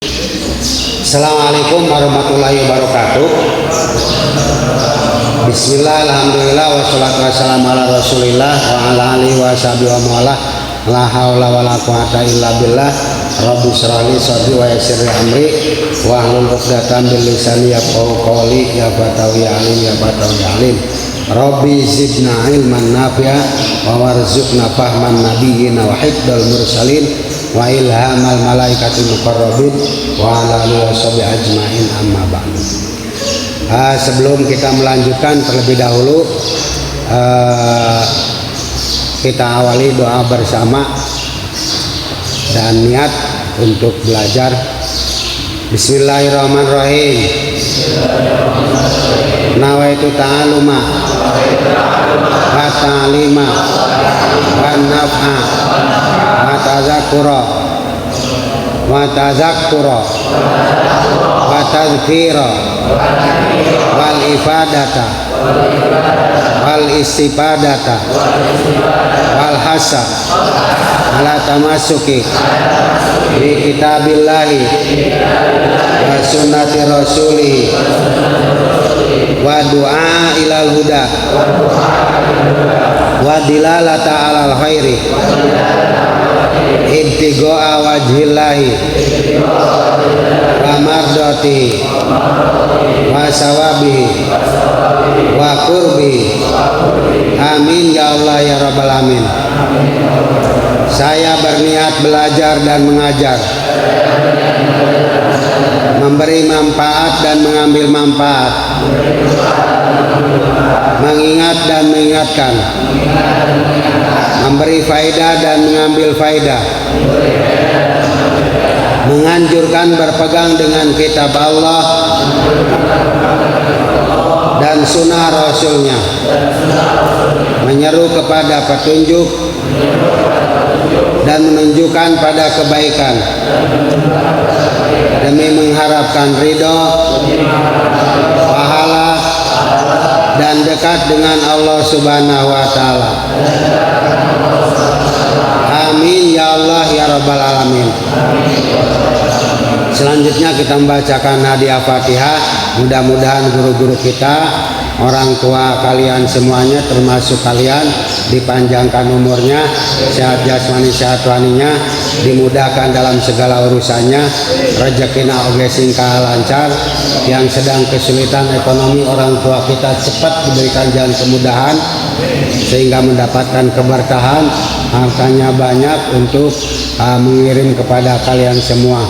Assalamualaikum warahmatullahi wabarakatuh. Bismillah, alhamdulillah, wassalatu wassalamu ala rasulillah wa ala alihi wa sahbihi wa mawala. La haula wa la quwata illa billah. Rabbi shrah li sadri wa yassir li amri wa hlul 'uqdatam min lisani yafqahu qawli. Ya fatahu ya alim, ya fatahu ya alim. Rabbi zidna ilman nafi'a wa warzuqna fahman nabiyyin wa hifdzal mursalin wa ilhamal malaikatil muqarrabin wa ala alihi washabihi ajmain, amma ba'du. Sebelum kita melanjutkan, terlebih dahulu kita awali doa bersama dan niat untuk belajar. Bismillahirrahmanirrahim. Nawaitu ta'aluma wa ta'lima wa naf'a wa tazakkura wa tadhkira wal ifadata wal istifadata wal hasa ala tamasuki bi kitabillahi wa sunnati rasulihi wa du'a ilal huda wa dilalata alal khairi ibtigo'a wajhillahi wa mardatihi wa sawabihi wa qurbihi. Amin ya Allah ya rabbal alamin. Saya berniat belajar dan mengajar, memberi manfaat dan mengambil manfaat, mengingat dan mengingatkan, memberi faedah dan mengambil faedah, menganjurkan berpegang dengan kitab Allah dan sunnah Rasulnya, menyeru kepada petunjuk dan menunjukkan pada kebaikan demi mengharapkan ridho, pahala dan dekat dengan Allah Subhanahu wa Ta'ala. Amin ya Allah ya rabbal alamin. Selanjutnya kita membacakan hadiah Fatihah. Mudah-mudahan guru-guru kita, orang tua kalian semuanya, termasuk kalian, dipanjangkan umurnya, sehat jasmani sehat rohaninya, dimudahkan dalam segala urusannya, rezekina oge singkah lancar. Yang sedang kesulitan ekonomi, orang tua kita cepat diberikan jalan kemudahan sehingga mendapatkan keberkahan, hartanya banyak untuk mengirim kepada kalian semua.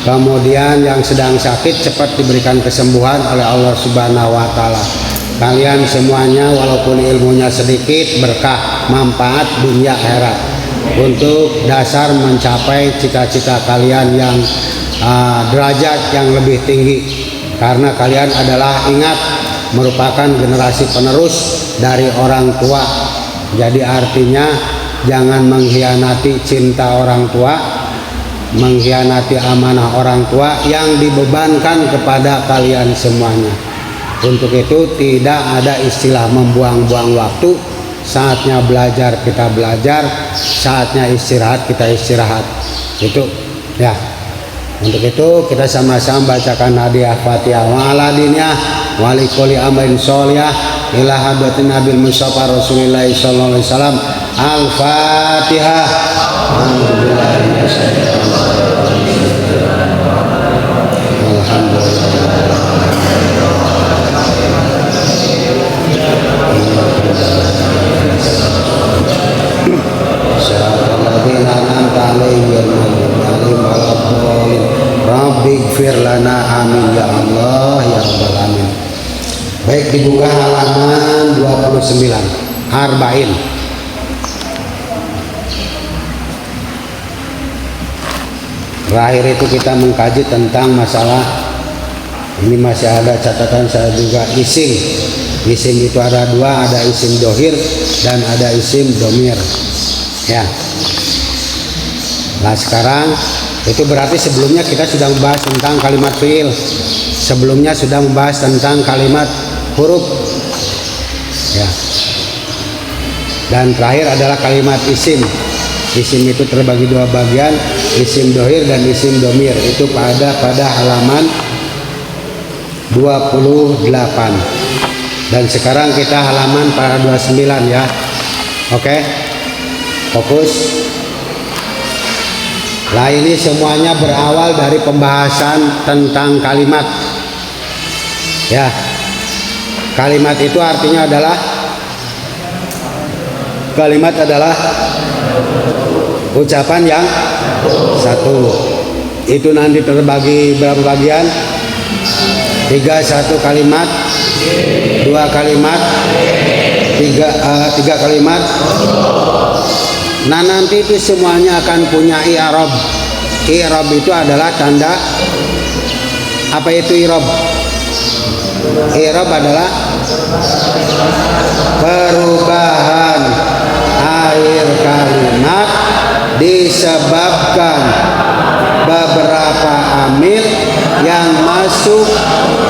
Kemudian yang sedang sakit cepat diberikan kesembuhan oleh Allah Subhanahu wa Ta'ala. Kalian semuanya walaupun ilmunya sedikit, berkah, manfaat dunia akhirat, untuk dasar mencapai cita-cita kalian yang derajat yang lebih tinggi. Karena kalian adalah, ingat, merupakan generasi penerus dari orang tua. Jadi artinya jangan mengkhianati cinta orang tua, mengkhianati amanah orang tua yang dibebankan kepada kalian semuanya. Untuk itu tidak ada istilah membuang-buang waktu. Saatnya belajar kita belajar, saatnya istirahat kita istirahat. Itu ya. Untuk itu kita sama-sama bacakan hadiah Fatihah wa ala diniyah wa li kulli amrin sholih ila hadratin nabil mustafa Rasulillah sallallahu alaihi wasallam. Al-Fatihah. Rabbigfir lana, amin ya Allah ya rabbal alamin. Baik, dibuka halaman 29 Arba'in. Terakhir itu kita mengkaji tentang masalah ini, masih ada catatan saya juga, isim. Isim itu ada dua, ada isim dohir dan ada isim domir. Ya. Nah sekarang itu berarti sebelumnya kita sudah membahas tentang kalimat fiil. Sebelumnya sudah membahas tentang kalimat huruf. Ya. Dan terakhir adalah kalimat isim. Isim itu terbagi dua bagian, isim dohir dan isim domir itu pada halaman 28. Dan sekarang kita halaman pada 29 ya. Oke, fokus. Nah ini semuanya berawal dari pembahasan tentang kalimat ya. Kalimat itu artinya adalah ucapan yang satu. Itu nanti terbagi berapa bagian? 3 satu kalimat, 2 kalimat, 3 kalimat. Nah nanti itu semuanya akan punya i'rab. I'rab itu adalah tanda. Apa itu i'rab? I'rab adalah perubahan akhir kalimat disebabkan beberapa amil yang masuk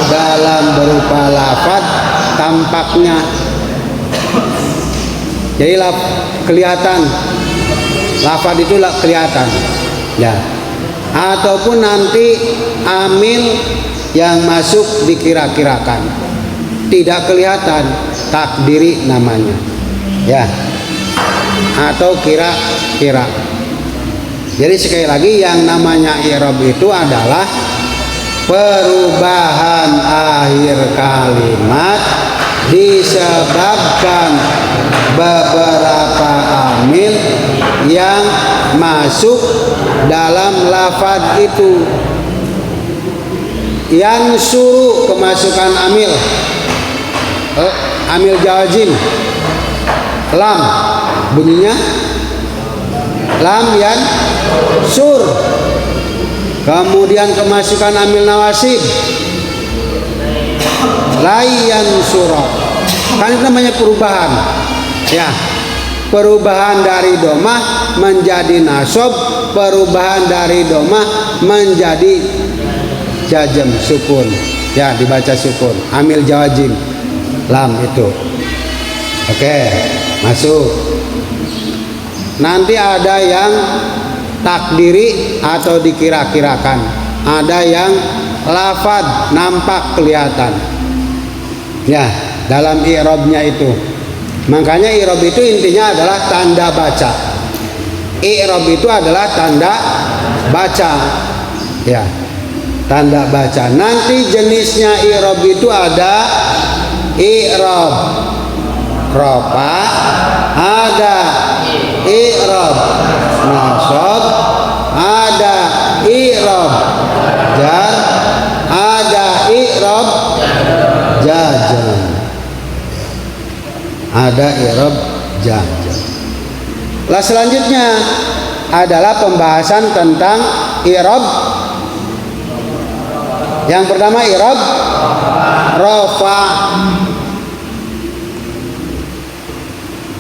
dalam berupa lafaz tampaknya. Jadi kelihatan lafaz itu kelihatan ya. Ataupun nanti amil yang masuk dikira-kirakan tidak kelihatan, takdiri namanya ya, atau kira-kira. Jadi sekali lagi yang namanya i'rab itu adalah perubahan akhir kalimat disebabkan beberapa amil yang masuk dalam lafaz itu. Yang suruh kemasukan amil jawazim, lam bunyinya lam yan sur. Kemudian kemasukan amil nawasib layan surah. Kan itu namanya perubahan ya. Perubahan dari domah menjadi nasob, perubahan dari domah menjadi jazm sukun ya, dibaca sukun. Amil jawazim lam itu. Oke, masuk. Nanti ada yang takdiri atau dikira-kirakan, ada yang lafad nampak kelihatan ya dalam i'rabnya itu. Makanya i'rab itu intinya adalah tanda baca. I'rab itu adalah tanda baca ya, tanda baca. Nanti jenisnya i'rab itu ada i'rab rofa, ada i'rab nasab, ada i'rab jar, ada i'rab jazm, ada i'rab jazm. Lah selanjutnya adalah pembahasan tentang i'rab. Yang pertama i'rab rafa.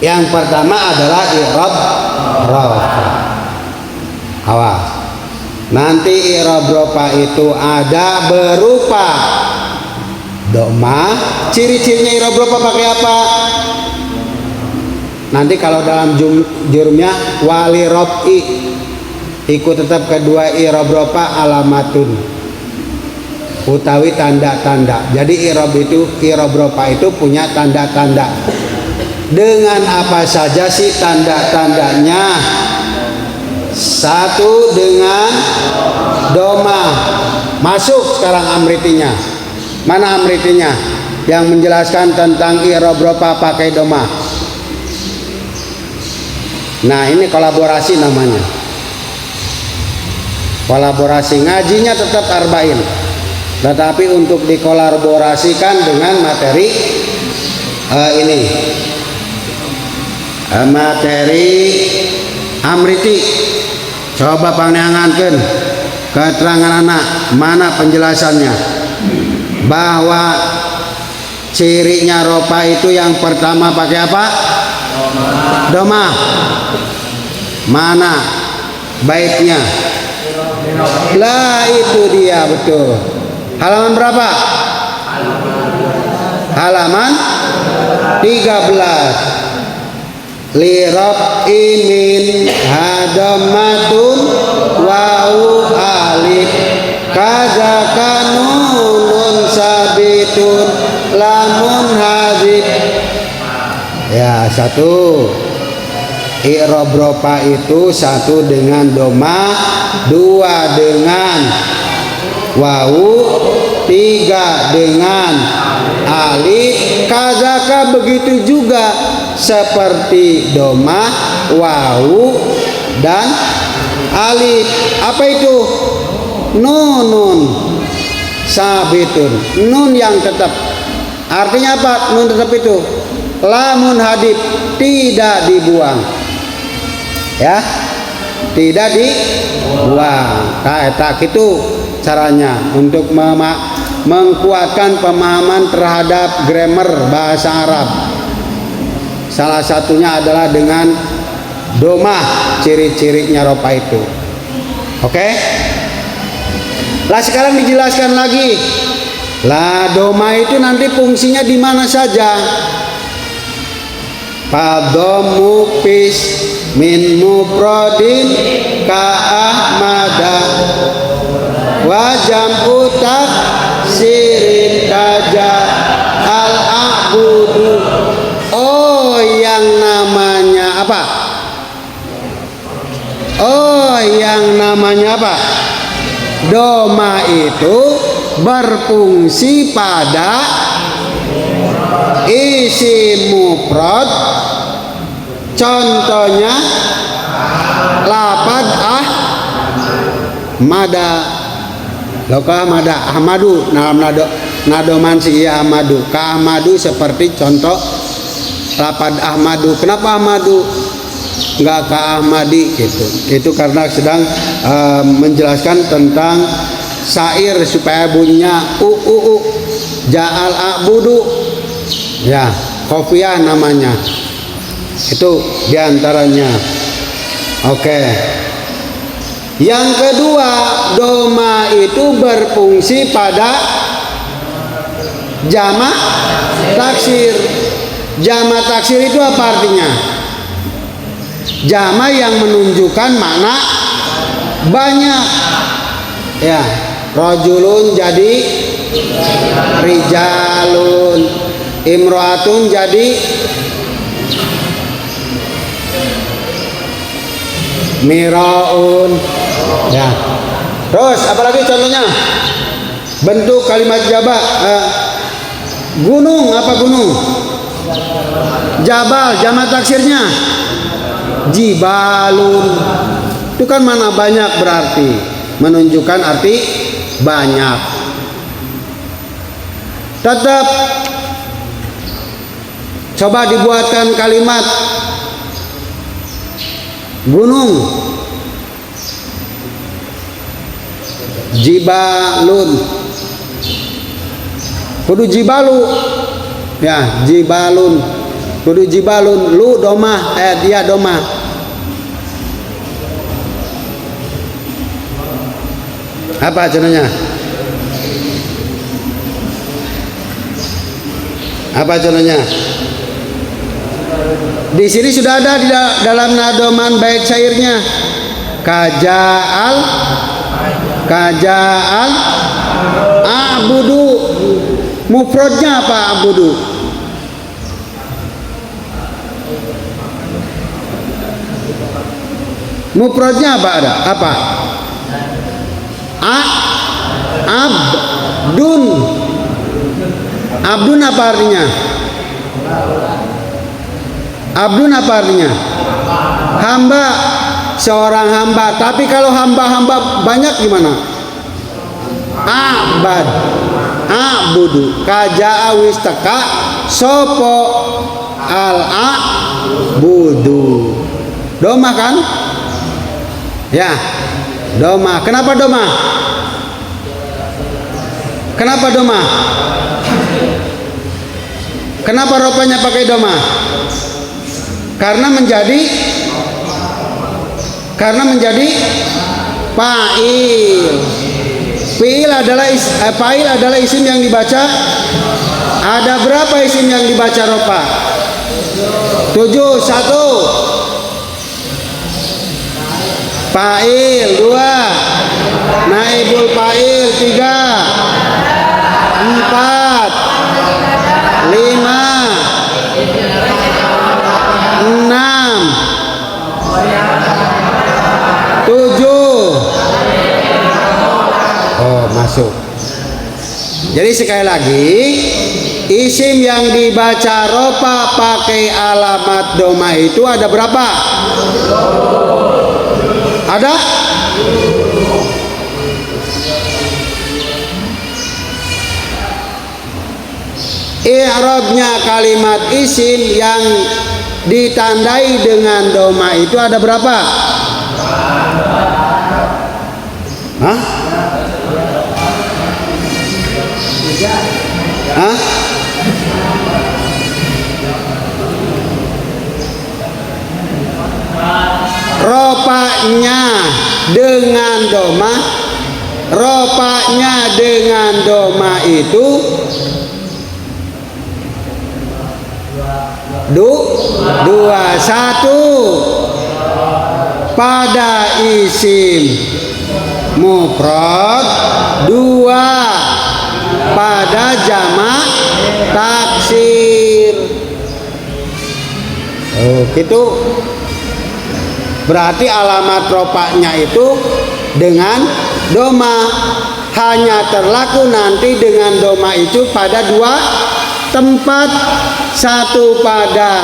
Yang pertama adalah i'rab rafa. Awas. Nanti i'rab rafa itu ada berupa doma. Ciri-cirinya i'rab rafa pakai apa? Nanti kalau dalam jurumnya wali rafi ikut tetap kedua i'rab rafa alamatun utawi tanda-tanda. Jadi i'rab rafa itu punya tanda-tanda. Dengan apa saja sih tanda-tandanya? Satu, dengan doma. Masuk sekarang amritinya. Mana amritinya yang menjelaskan tentang i'rab rafa pakai doma? Nah ini kolaborasi namanya. Kolaborasi, ngajinya tetap arba'in, tetapi untuk dikolaborasikan dengan materi ini materi amriti. Coba pandangankan keterangan anak, mana penjelasannya bahwa cirinya ropa itu yang pertama pakai apa? Doma. Mana baitnya? Lah itu dia, betul. Halaman berapa? Halaman 13. Li rab'i min hadamatun wau alif kadzaka nunun sabitun lamun hadid. Ya, satu. I'rab rofa itu satu dengan doma, dua dengan wawu, tiga dengan alif. Kadzaka begitu juga seperti doma, wawu dan alif. Apa itu? Nunun sabitun, nun yang tetap. Artinya apa nun tetap itu? Lamun hadib, tidak dibuang. Ya, tidak dibuang. Tak itu caranya untuk mengkuatkan pemahaman terhadap grammar bahasa Arab. Salah satunya adalah dengan domah, ciri-cirinya rofa itu. Oke? Lah sekarang dijelaskan lagi. Lah domah itu nanti fungsinya di mana saja? Padhamu pis min mufradin ka ahmada wa jam'u taksirin kaja al a'budu. Oh, yang namanya apa? Oh, yang namanya apa? Doma itu berfungsi pada isim mufrad. Contohnya lapad ahmada. Loka ahmada, ahmadu dalam nado mansi ya ahmadu. Ka ahmadu seperti contoh lapad ahmadu. Kenapa ahmadu? Enggak ka ahmadi gitu. Itu karena sedang menjelaskan tentang syair supaya bunyinya u. Ja'al a'budu. Ya, qafiyah namanya. Itu diantaranya. Oke. Yang kedua, doma itu berfungsi pada jamak taksir. Jamak taksir itu apa artinya? Jamak yang menunjukkan makna banyak. Ya, rajulun jadi rijalun, imro'atun jadi miraun. Ya. Terus apalagi contohnya? Bentuk kalimat jamak. Gunung, apa gunung? Jabal, jamak taksirnya jibalun. Itu kan mana banyak, berarti menunjukkan arti banyak. Tetap coba dibuatkan kalimat gunung, jibalun, kudu jibalu. Ya, jibalun, kudu jibalun. Lu domah, dia domah. Apa contohnya? Apa contohnya? Di sini sudah ada di dalam nadoman bait syairnya. Kaja'al a'budu. Mufradnya apa a'budu? Mufradnya apa ada? Apa? Abdun. Abdun apa artinya? Abdun apa artinya? Hamba, seorang hamba. Tapi kalau hamba-hamba banyak gimana? Abad, abudu. Kaja'a wistaka sopo al abudu. Doma kan? Ya, doma. Kenapa doma? Kenapa doma? Kenapa rupanya pakai doma? Karena menjadi fa'il. Fa'il adalah isim yang dibaca. Ada berapa isim yang dibaca rofa? 7. 1 fa'il 2, naibul fa'il 3, 4, 5, 6, 7. Oh, masuk. Jadi sekali lagi, isim yang dibaca rofa pakai alamat doma itu ada berapa? Ada? I'rabnya kalimat isim yang ditandai dengan doma itu ada berapa? Hah? Hah? Ropanya dengan doma, ropanya dengan doma itu dua. Satu pada isim mufrad, 2 pada jamak taksir. Oh, gitu. Berarti alamat ropanya itu dengan doma, hanya terlaku nanti dengan doma itu pada 2 tempat. Satu pada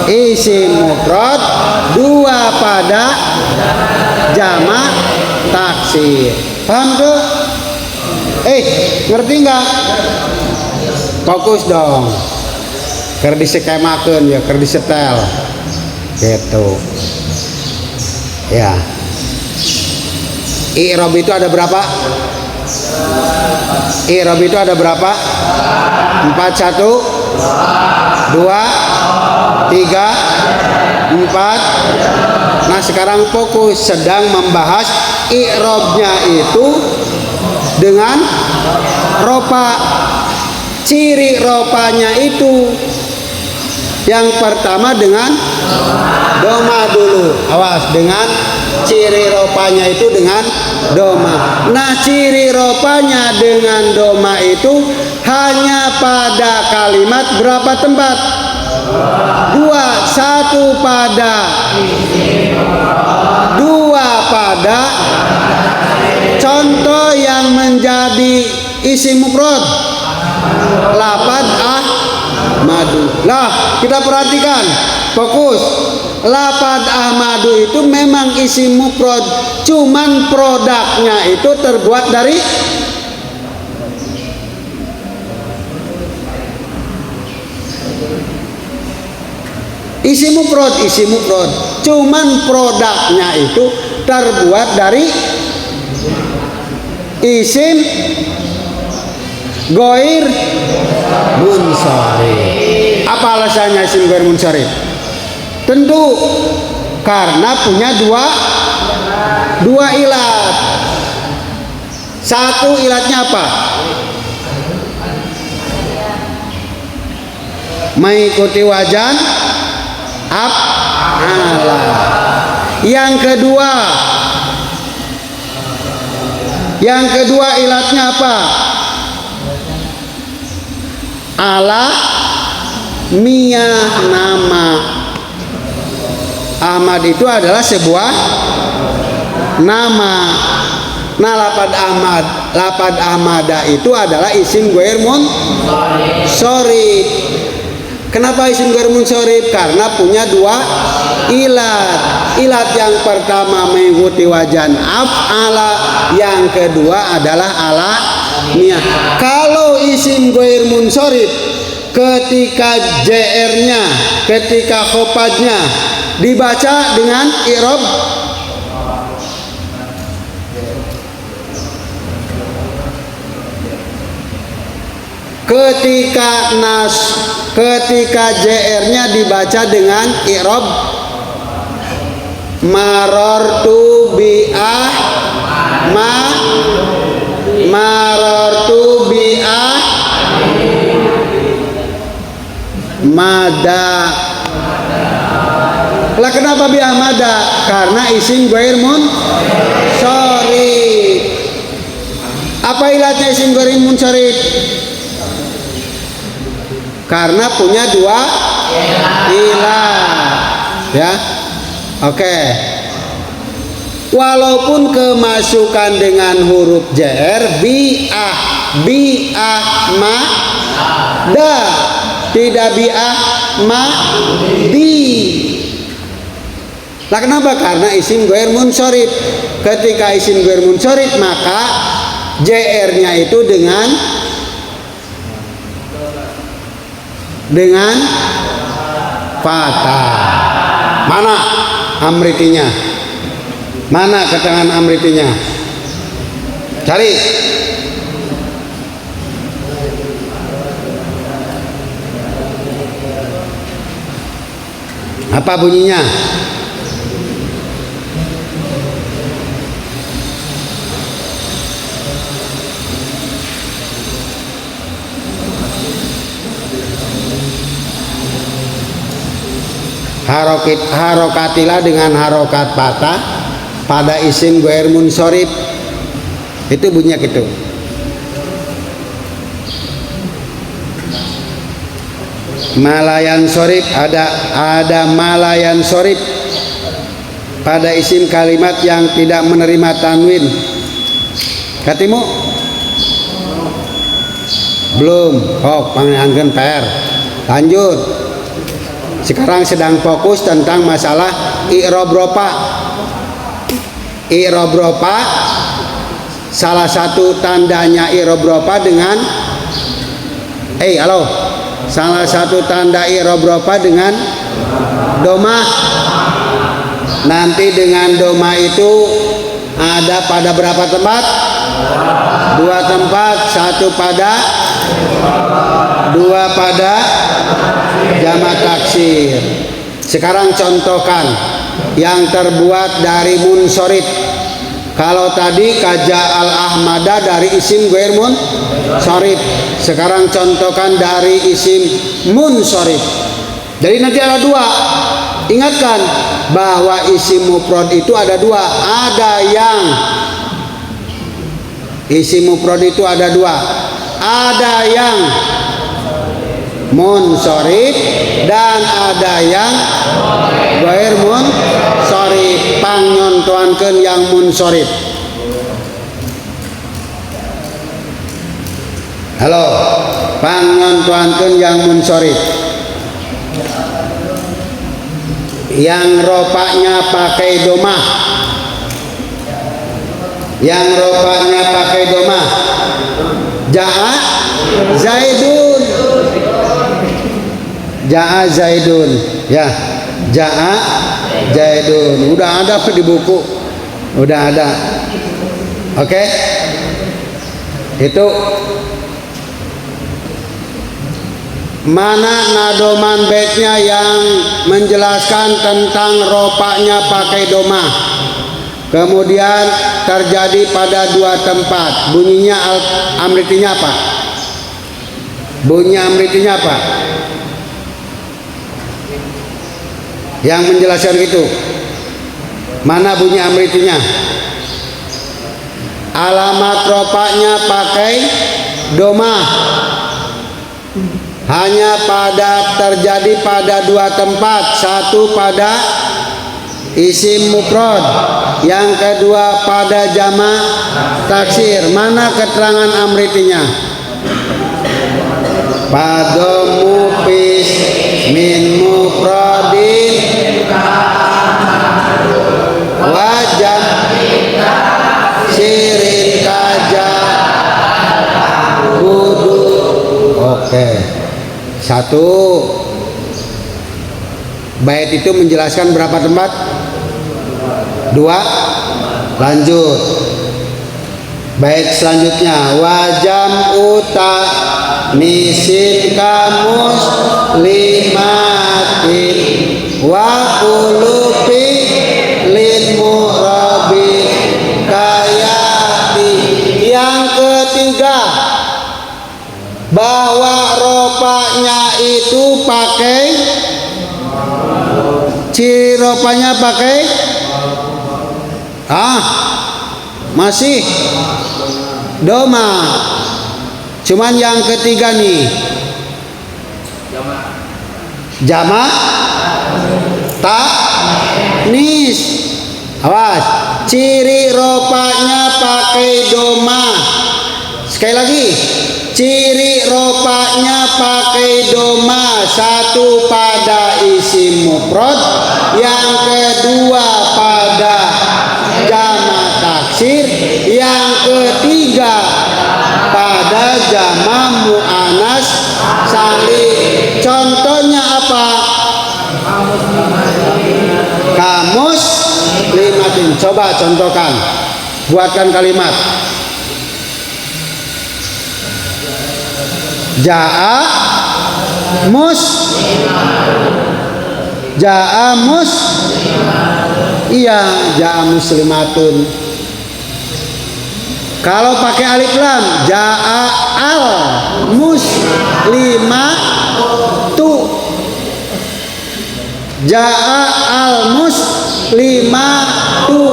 isim mufrad, 2 pada jamak taksir. Paham tuh? Ngerti nggak? Fokus dong. Ker disekemakeun ya, ker disetel. Gitu. Ya. I'rab itu ada berapa? I'rab itu ada berapa? 4, 1, 2, 3, 4. Nah, sekarang fokus sedang membahas i'rabnya itu dengan ropa. Ciri ropanya itu yang pertama dengan doma dulu. Awas, dengan ciri ropanya itu dengan doma. Nah, ciri ropanya dengan doma itu hanya pada kalimat berapa tempat? 2. 1 pada, 2 pada contoh yang menjadi isim mufrad, lafad Ahmadu. Lah, kita perhatikan, fokus. Lafad Ahmadu itu memang isim mufrad, cuman produknya itu terbuat dari isim mufrad, cuman produknya itu terbuat dari isim ghair munsharif. Apa alasannya isim ghair munsharif? Tentu karena punya dua ilat. Satu ilatnya apa? Mengikuti wajan af'ala. Yang kedua ilatnya apa? Alamiah, nama. Ahmad itu adalah sebuah nama. Nah, lafad Ahmada itu adalah isim ghair munsharif. Kenapa isim ghair munsharif? Karena punya 2 ilat. Ilat yang pertama mengikuti wajan af'ala, yang kedua adalah alamiah. Kalau isim ghair munsharif, ketika JR-nya, ketika khopadnya dibaca dengan i'rab ketika JR-nya dibaca dengan i'rab marartu bi mada. Lah kenapa bi ahmada? Karena isim ghair munsharif. Apa ilatnya isim ghair munsharif? Karena punya dua ilat. Ya. Oke. Walaupun kemasukan dengan huruf JR ma da, tidak ma di. Nah kenapa? Karena isim ghair munsharif. Ketika isim ghair munsharif maka JR-nya itu dengan fathah. Mana amritinya? Mana keterangan amritinya? Cari. Apa bunyinya? Harokatilah dengan harokat patah pada isim ghair munsharif. Itu bunyinya gitu. Malayan sorif, ada malayan sorif pada isim kalimat yang tidak menerima tanwin. Katimu? Belum. Oh, panggilkan PR. Lanjut. Sekarang sedang fokus tentang masalah i'rab rofa. I'rab rofa, salah satu tandanya i'rab rofa dengan halo. Salah satu tanda i'rab rofa dengan domah. Nanti dengan domah itu ada pada berapa tempat? Dua tempat. Satu pada, dua pada jamak taksir. Sekarang contohkan yang terbuat dari munsharif. Kalau tadi kaja al-ahmada dari isim ghair munsharif, sekarang contohkan dari isim munsharif. Jadi nanti ada dua. Ingatkan bahwa isim mufrad itu ada dua. Ada yang isim mufrad itu ada dua. Ada yang munsharif dan ada yang ghair munsharif. Pangnyontoankeun yang munsharif. Halo, pangnyontoankeun yang munsharif. Yang ropanya pakai domah. Yang ropanya pakai domah. Ja'a Zaidun. Ja'a Zaidun. Ya. Ja'a Zaidun. Udah ada di buku. Udah ada. Oke. Itu mana nadoman baitnya yang menjelaskan tentang ropaknya pakai domah, kemudian terjadi pada dua tempat. Bunyinya amritinya apa? Bunyi amritinya apa? Yang menjelaskan itu mana bunyi amritinya? Alamat ropaknya pakai domah hanya terjadi pada dua tempat. Satu pada isim mufrad, yang kedua pada jamak taksir. Mana keterangan amritinya? Padomu pis min mufradin wajah sirin kaja kudu. Oke. Satu bait itu menjelaskan berapa tempat? Dua. Lanjut. Bait selanjutnya wajam uta nisin kamus limatin wa qulubi lil murabi kayati. Yang ketiga, bahwa ropaknya itu pakai Ciri ropanya pakai masih doma. Cuman yang ketiga nih jama taknis. Awas, ciri ropanya pakai doma. Sekali lagi, ciri ropanya pakai doma. Satu pada isim mufrad, yang kedua pada jamak taksir, yang ketiga pada jamak muannas salim. Contohnya apa? Kamus limatin. Coba contohkan, buatkan kalimat. Ja'a iya, ja'a muslimatun. Kalau pakai alif lam, ja'a al muslimatu. Ja'a al muslimatu.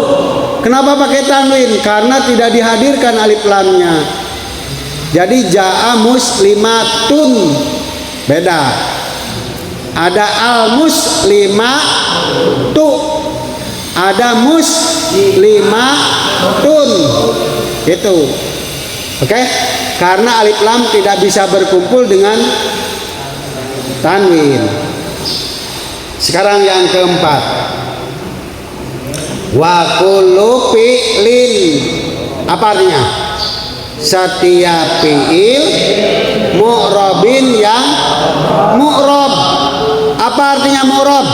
Kenapa pakai tanwin? Karena tidak dihadirkan alif lamnya. Jadi ja'a muslimatun beda. Ada al muslimatu, ada muslimatun. Itu. Oke? Karena alif lam tidak bisa berkumpul dengan tanwin. Sekarang yang keempat. Wa kullu fi'lin. Apa artinya? Setiap fi'il mu'rabin yang mu'rab. Apa artinya mu'rab?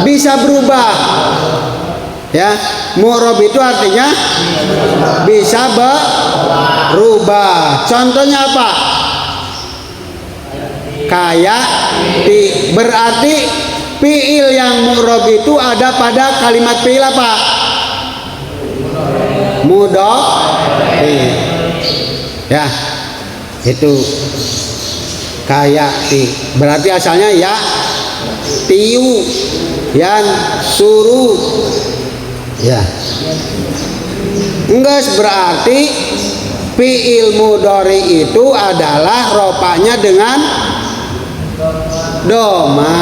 Bisa berubah. Ya, mu'rab itu artinya bisa berubah. Contohnya apa? Kayak berarti fi'il yang mu'rab itu ada pada kalimat fi'il apa? Mudhari. Ya, itu kayak berarti asalnya ya tiu, yan suruh. Ya, enggak berarti fi'il mudhari itu adalah ropanya dengan doma.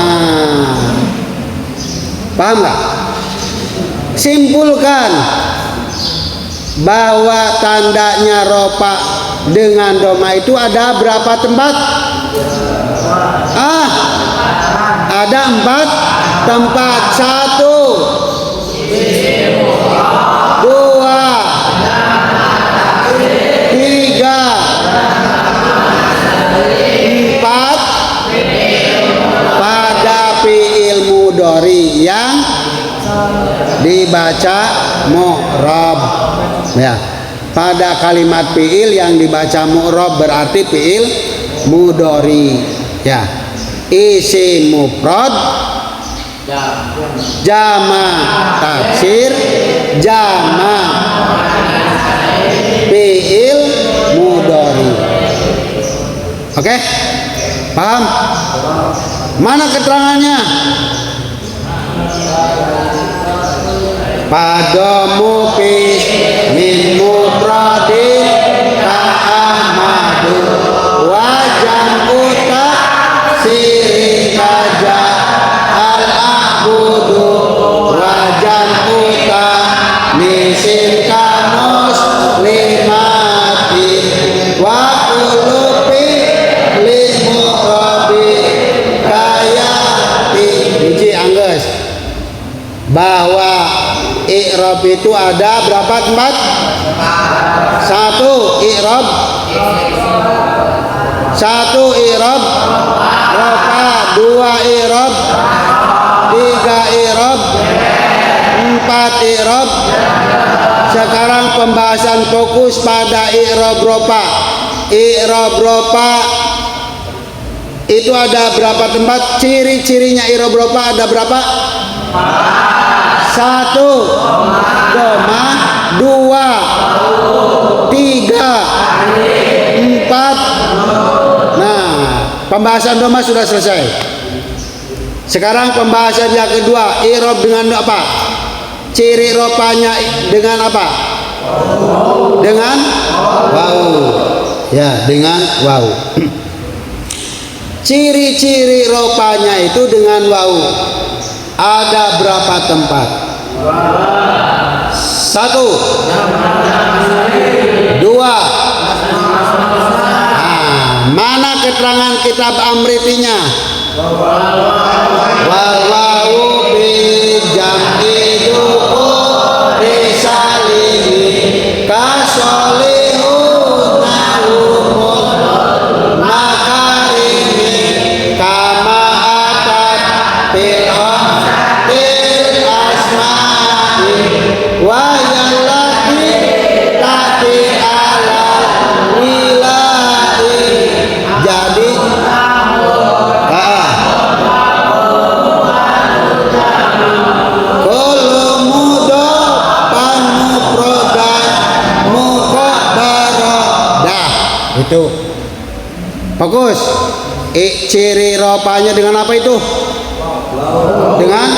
Paham nggak? Simpulkan bahwa tandanya ropa dengan doma itu ada berapa tempat? Ada 4 tempat. 1, 2, 3, 4 pada fi'il mudhari yang dibaca mu'rab. Ya, pada kalimat fi'il yang dibaca mu'rab berarti fi'il mudhari. Ya, isim mufrad, jamak taksir, jamak fi'il mudhari. Oke? Paham? Mana keterangannya? Padamu min mufradin ta'amadu wajan uta siri kaja al-abudu wajan uta nisin kanus limati wa ulupi limu'rabi kayati. Uji angges bahwa i'rab itu ada berapa tempat? 1 i'rab, 1 i'rab rofa, 2 i'rab, 3 i'rab, 4 i'rab. Sekarang pembahasan fokus pada i'rab rofa. I'rab rofa itu ada berapa tempat? Ciri-cirinya i'rab rofa ada berapa? 1 doma, 2, 3, 4. Nah, pembahasan doma sudah selesai. Sekarang pembahasan yang kedua, i'rab dengan apa? Ciri ropanya dengan apa? Dengan waw. Ya, dengan waw. Ciri-ciri ropanya itu dengan waw. Ada berapa tempat? 1, 2. Mana keterangan kitab Amritinya? Wal wawu bi jam'i dukuri salimi kasolihun nahumul makarimi kama atat fil asma'i wa yallati tati ala wilai. Jadi itu fokus. Ciri ropanya dengan apa itu? Dengan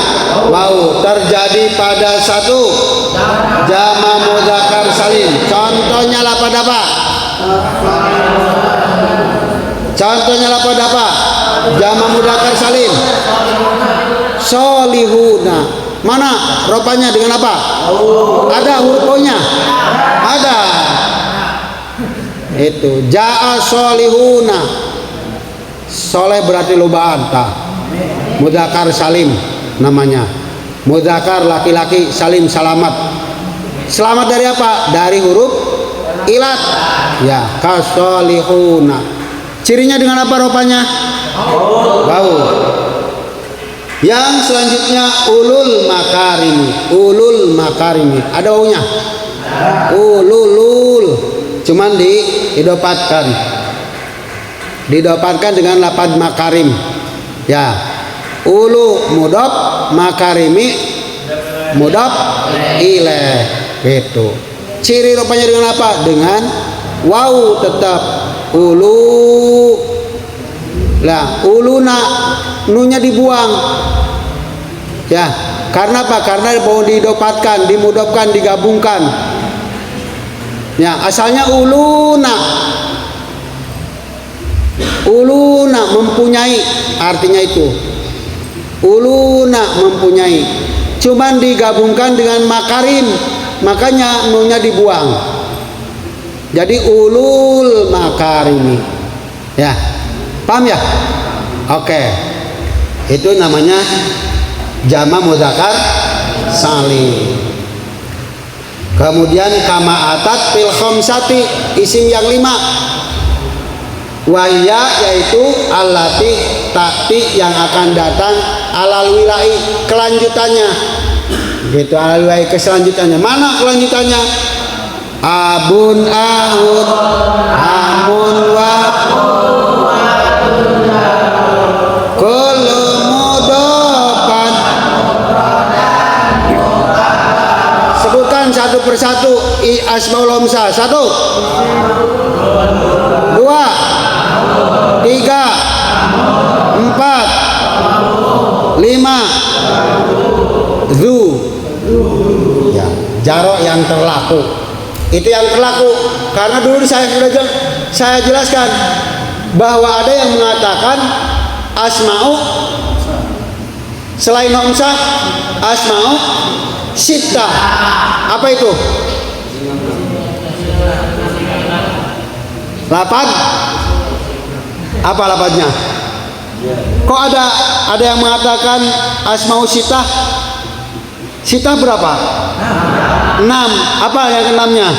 waw. Terjadi pada 1 jama mudzakkar salim. Contohnya lapad apa? Contohnya lapad apa? Jama mudzakkar salim. Solihuna. Mana ropanya dengan apa? Ada huruf O-nya? Ada. Itu jaa solihuna. Soleh berarti lobaan ta. Mudzakkar salim namanya. Mudzakkar laki-laki, salim selamat. Selamat dari apa? Dari huruf ilat. Ya, kasolihuna. Cirinya dengan apa ropanya? Waw. Yang selanjutnya ulul makarimi. Ulul makarimi. Ada wawunya? Ululul. Cuman didapatkan dengan lapad makarim. Ya, ulu mudhaf, makarimi mudhaf ilaih. Itu ciri rupanya dengan apa? Dengan waw tetap. Ulu lah, uluna nunya dibuang. Ya, karena apa? Karena mau didapatkan, dimudhafkan, digabungkan. Ya, asalnya uluna. Uluna mempunyai, artinya itu. Uluna mempunyai. Cuman digabungkan dengan makarim, makanya nunya dibuang. Jadi ulul makarimi. Ya. Paham ya? Oke. Itu namanya jama mudzakkar salim. Kemudian kama atat fil khamsati, isim yang 5. Wahya yaitu allati takti yang akan datang alal wilai kelanjutannya. Gitu, alal wilai keselanjutannya. Mana kelanjutannya? Abun ahun amun wa kullu mudhafan. Sebutkan satu persatu asmaul khamsah. 1, 2, 3, 4, 5. Zu. Ya, jarok yang terlaku. Itu yang terlaku karena dulu saya jelaskan bahwa ada yang mengatakan asma'u selain khamsah, asma'u sittah. Apa itu? Lapad. Apa lapatnya? Kok ada yang mengatakan asma'u sittah? Sittah berapa? 6. Apa yang keenamnya?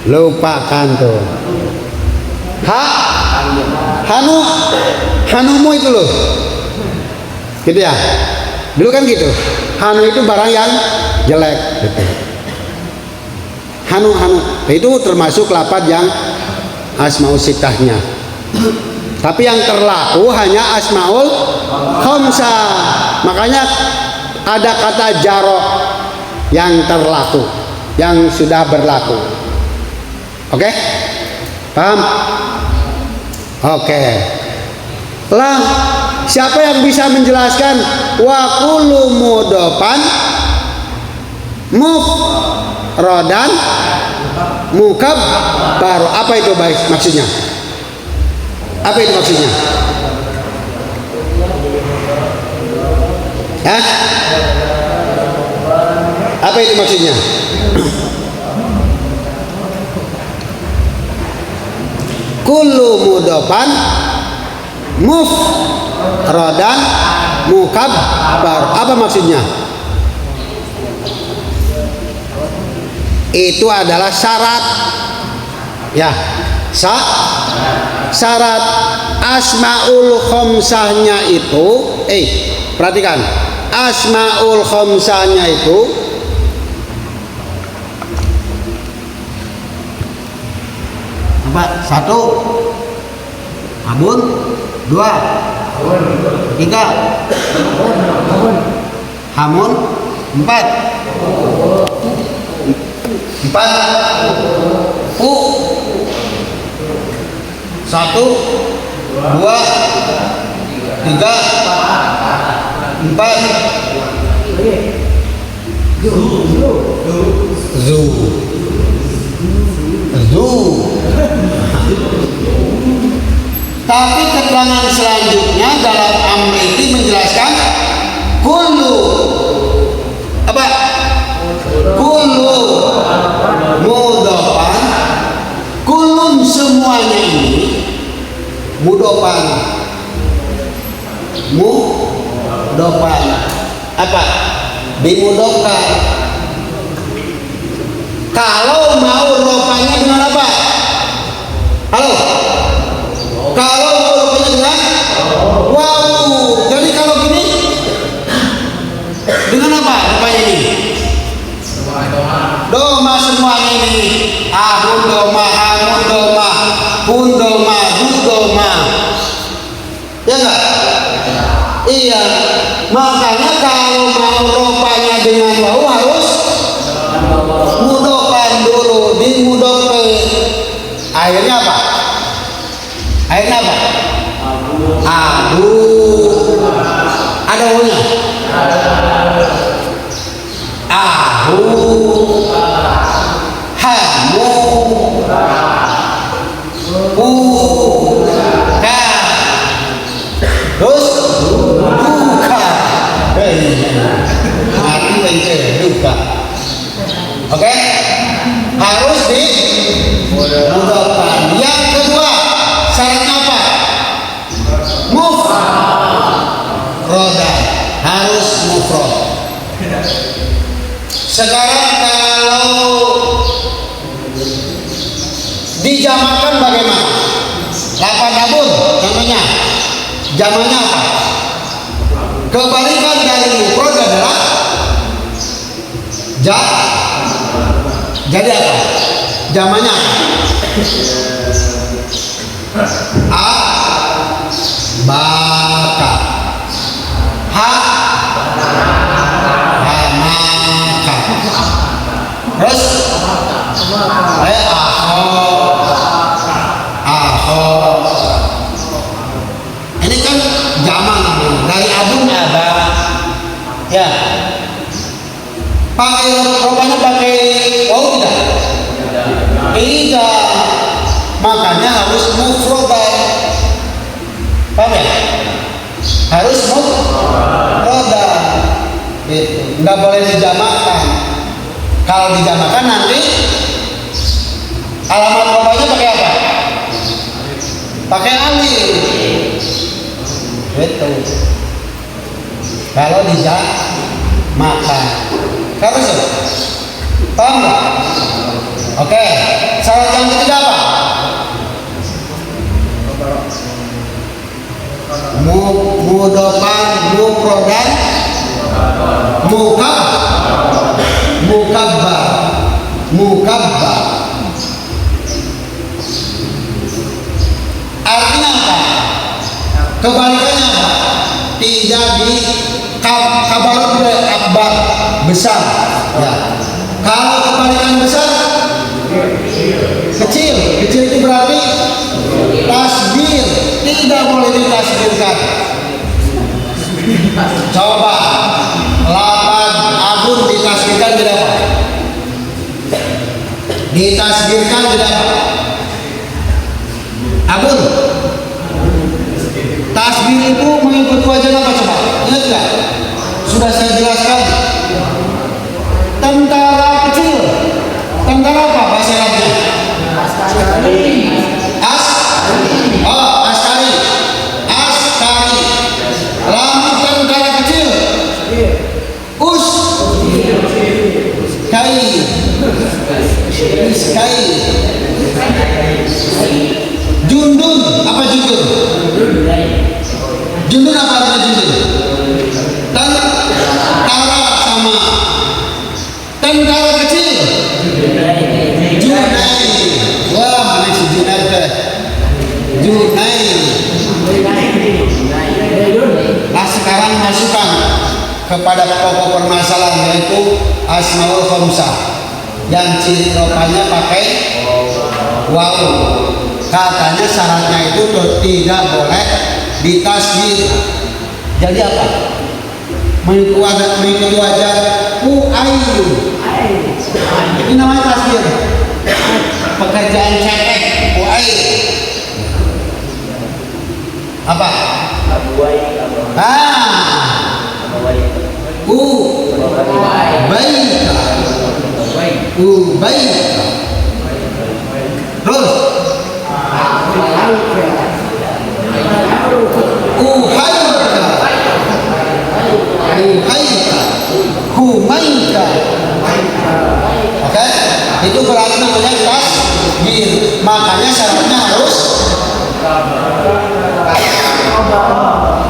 Lupakan tuh. Hanumu itu loh. Gitu ya. Dulu kan gitu. Hanu itu barang yang jelek gitu. Hanu. Itu termasuk lapad yang asmaul sittahnya. Tapi yang terlaku hanya asmaul khamsah. Makanya ada kata jarok yang terlaku, yang sudah berlaku. Oke? Paham? Oke. Lah Siapa yang bisa menjelaskan wa kullu mudofan mufrodan mukabbar? Apa itu maksudnya? Apa itu maksudnya? Hah? Apa itu maksudnya? Kullu mudofan mufrodan mukabbar. Apa maksudnya? Itu adalah syarat, ya, syarat asmaul khamsahnya itu. Perhatikan, asmaul khamsahnya itu apa? 1 abun, 2 3 hamun, 4 u, 1 2 3 4 zu. Tapi keterangan selanjutnya dalam Amriti menjelaskan kullu apa? Kullu mudofan, kulun semuanya ini mudofan apa? Dimudofkan. Kalau mau rofanya dengan apa? Halo? Kalau mau rofanya dengan wawu. Jadi kalau gini dengan apa rofanya ini? Doma semuanya ini. Ahun doma, hamun doma, hun doma, du doma. Ya enggak? Iya. Makanya kalau mau rofanya dengan wawu harus mudokan dulu, dimudokan. Akhirnya apa? Akhirnya apa? Abu. Ada wawunya? Ahu, hamu, buka, terus buka. Mati aja buka. Oke? Harus dimudofkan. Yang kedua, syaratnya apa? Mufrodan. Harus mufrod. Sekarang kalau dijamakan bagaimana? 8 abun contohnya. Jamannya apa? Kebalikan dari mufrod adalah jadi apa? Jamannya apa? Baka, hamaka, terus aho. Ini kan jaman dari abun ada, ya. Pakai rupanya pakai wawu tidak? Tidak. Makanya harus mufrodan. Paham ya? Harus mufrodan. Gitu. Nggak boleh dijamakan. Kalau dijamakan nanti alamat rupanya pakai apa? Pakai alif. Gitu. Kalau dijamakan. Harus ya? Paham nggak? Oke. Syarat yang ketiga apa? Mudofan, mufrodan, mukabbar. Artinya apa? Kebalikannya apa? Tidak di kabar akbar, besar. Ya. Kalau kebalikan besar, kecil. Kecil itu berarti tasbir. Tidak boleh ditasbirkan. Coba lapan abun ditasbihkan jadi apa? Ditasbihkan jadi apa? Abun. Tasbih itu mengikuti wajah apa coba? Ingat nggak? Sudah saya jelaskan. Tentara kecil. Tentara apa bahasa Arabnya? Askari. Askari. Lalu tentara kecil. Kai. Jundun. Apa jundun? Jundun apa artinya jundun? Tentara sama tentara kecil. Junai. Wah, mana si Junai teh? Junai. Nah sekarang masukkan kepada pokok permasalahan yaitu asmaul khamsah yang ciri ropanya pakai waw. Katanya syaratnya itu tidak boleh ditasbih. Jadi apa? Mengikuti wajah uayu. Ini namanya tasbih. Pekerjaan cetek uayu. Apa? Ubaika. Terus Humaika. Oke, itu berarti namanya tasbih. Makanya syaratnya harus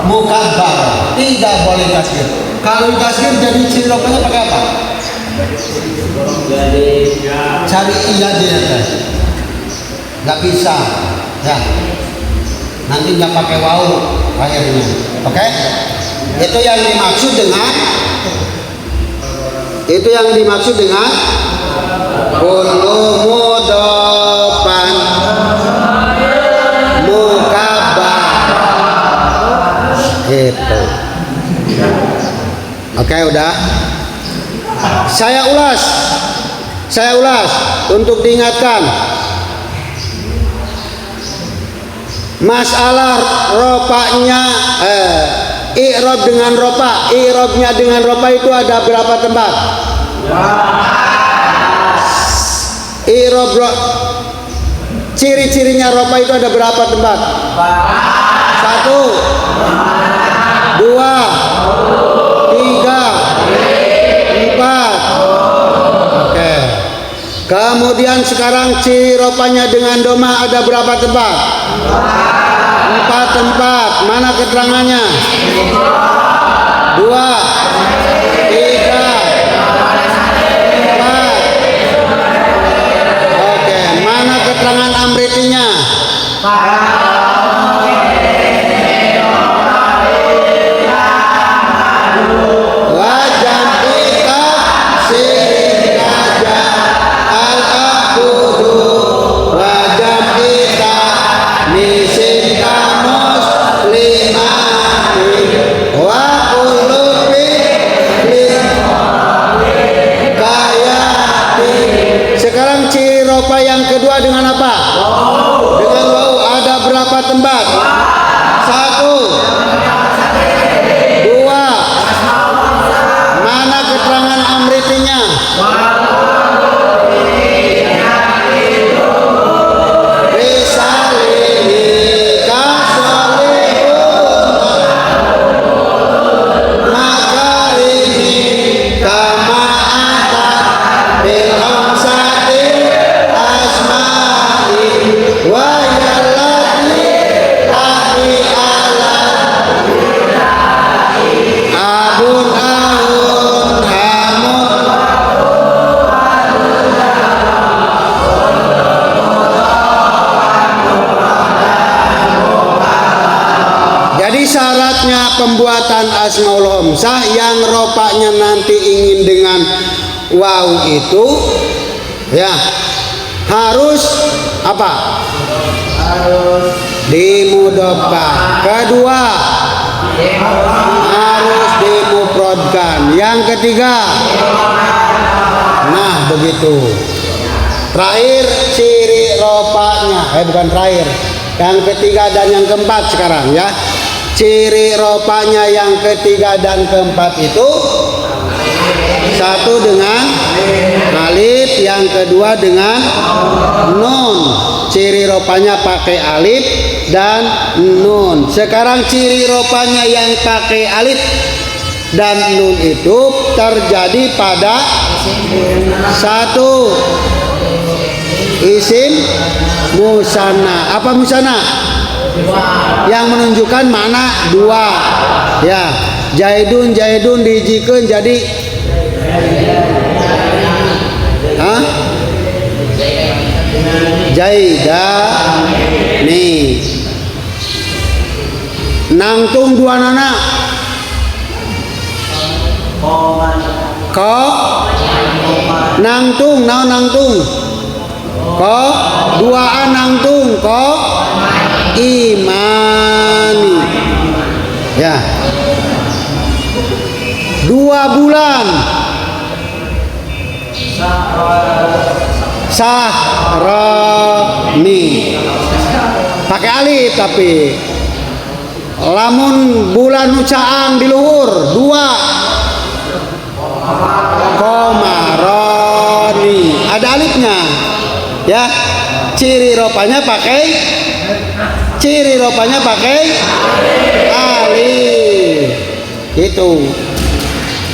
mukabbar, tidak boleh tasbih. Kalau tasbih jadi ciri ropanya pakai apa? Cari iya dia teh. Nggak bisa, ya. Nanti nggak pakai waw akhirnya. Oke? Itu yang dimaksud dengan kullu mudofan mukabbar. Gitu. Oke, udah. Saya ulas untuk diingatkan. Masalah ropanya i'rab dengan ropa, i'rabnya dengan ropa itu ada berapa tempat? I'rab ciri-cirinya ropa itu ada berapa tempat? 1, 2, 3, 4. Oke. Kemudian sekarang ciri ropanya dengan doma ada berapa tempat? 4 tempat. Mana keterangannya? 2, 3, 4. Oke. Mana keterangan amritinya? Sekarang ciri ropa yang kedua dengan apa? Dengan waw. Ada berapa tempat? 1, 2. Mana keterangan amritinya? Syaratnya pembuatan asmaul khamsah yang ropanya nanti ingin dengan waw itu ya harus apa? Harus dimudofah. Kedua harus dimufradkan. Yang ketiga, nah begitu. Terakhir ciri ropanya, bukan terakhir. Yang ketiga dan yang keempat sekarang ya. Ciri ropanya yang ketiga dan keempat itu satu dengan alif, yang kedua dengan nun. Ciri ropanya pakai alif dan nun. Sekarang ciri ropanya yang pakai alif dan nun itu terjadi pada satu isim musanna. Apa musanna? Yang menunjukkan mana dua. Ya, Zaidun dijikeun jadi Zaidani. Nangtung dua nana. Ko nangtung, naon nangtung? Ko duaan nangtung, ko imani. Ya. 2 bulan. Sahroni. Pakai alif tapi. Lamun bulan nucaang di luhur 2. Komaroni. Ada alifnya. Ya. Ciri ropanya pakai alif. Itu.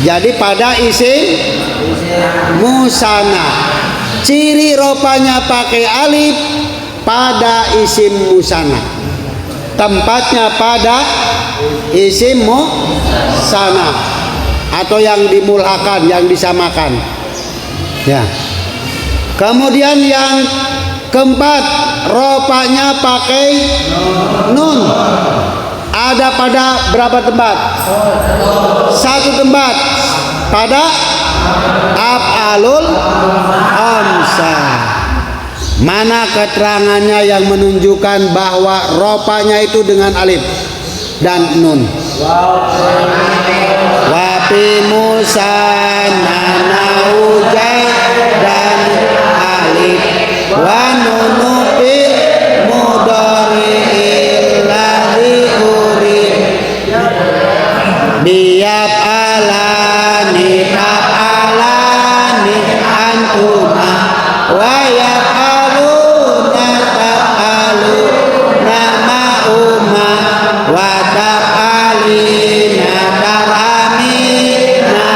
Jadi pada isim musanna, ciri ropanya pakai alif pada isim musanna. Tempatnya pada isim musanna atau yang dimulhakan, yang disamakan. Ya. Kemudian yang keempat, ropanya pakai nun. Ada pada berapa tempat? 1 tempat. Pada af'alul khamsah. Mana keterangannya yang menunjukkan bahwa ropanya itu dengan alif dan nun? Wa fi musanna naujai dan alif wa nunu fil mudhari'il ladzi urid biab alani antuma wa yaf'aluna taf'aluna ma'uma wa taf'alina tarhamina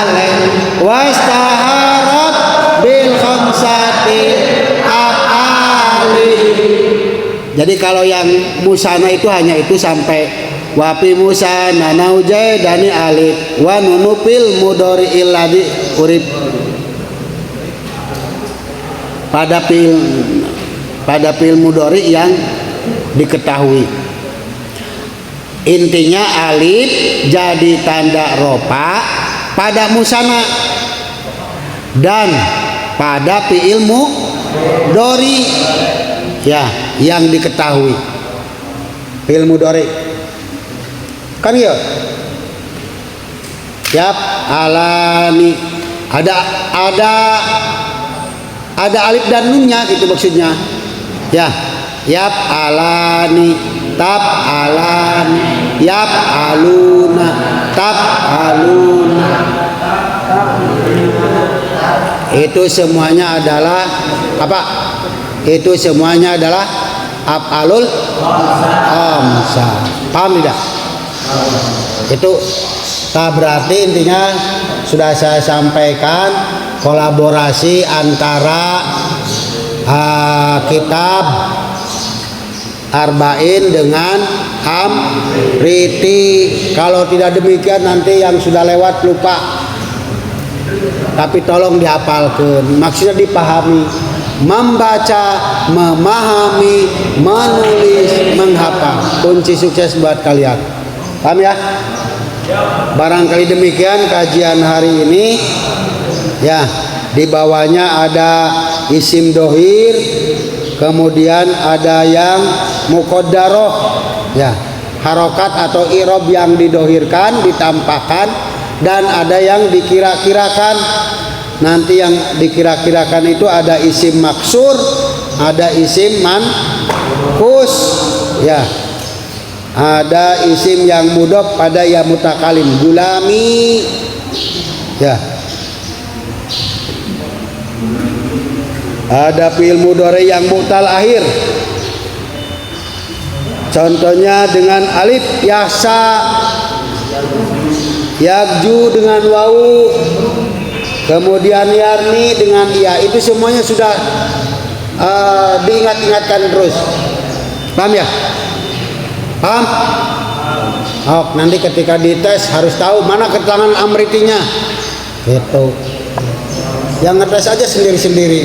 alaih wastaharat bil khamsati af'ali. Jadi kalau yang musana itu hanya itu sampai wapi musana naujai dani alif wa nunupil mudori iladi urib pada pil mudori yang diketahui. Intinya alif jadi tanda ropa pada musana dan pada fi'il mudhari ya yang diketahui. Fi'il mudhari kan ya. Yap alani ada alif dan nunnya gitu maksudnya. Ya. Yap alani tab alani yap aluna tab aluna. Itu semuanya adalah apa? Itu semuanya adalah af'alul khamsah. Paham tidak? Itu berarti intinya sudah saya sampaikan kolaborasi antara kitab Arba'in dengan Amriti. Kalau tidak demikian nanti yang sudah lewat lupa. Tapi tolong dihafalkan. Maksudnya dipahami. Membaca, memahami, menulis, menghafal. Kunci sukses buat kalian. Paham ya? Barangkali demikian kajian hari ini. Ya, di bawahnya ada isim dohir, kemudian ada yang muqaddaroh. Ya, harokat atau irob yang didohirkan, ditampakkan, dan ada yang dikira-kirakan. Nanti yang dikira-kirakan itu ada isim maksur, ada isim manqus, ya. Ada isim yang mudhof pada ya mutakalim, gulami, ya. Ada fi'il mudhari yang mu'tal akhir. Contohnya dengan alif yahsa, yakju dengan wawu, kemudian yarni dengan iya. Itu semuanya sudah diingat-ingatkan terus. Paham ya? Paham? Oh, nanti ketika dites harus tahu mana keterangan amritinya. Gitu. Yang ngetes aja sendiri-sendiri.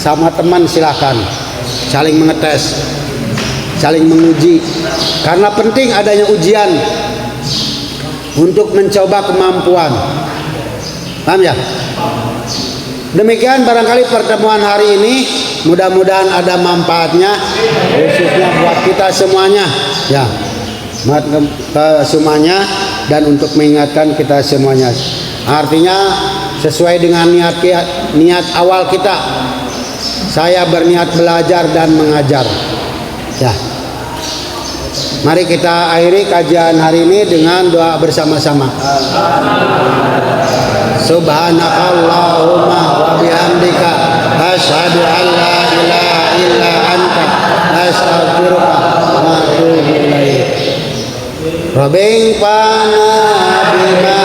Sama teman silahkan. Saling mengetes, saling menguji. Karena penting adanya ujian untuk mencoba kemampuan. Paham ya? Demikian barangkali pertemuan hari ini, mudah-mudahan ada manfaatnya khususnya buat kita semuanya, ya, buat semuanya, dan untuk mengingatkan kita semuanya. Artinya sesuai dengan niat awal kita. Saya berniat belajar dan mengajar, ya. Mari kita akhiri kajian hari ini dengan doa bersama-sama. Subhanakallahumma wa bihamdika asyhadu an la ilaha illa anta astaghfiruka wa atubu ilaik. Rabbing pana bima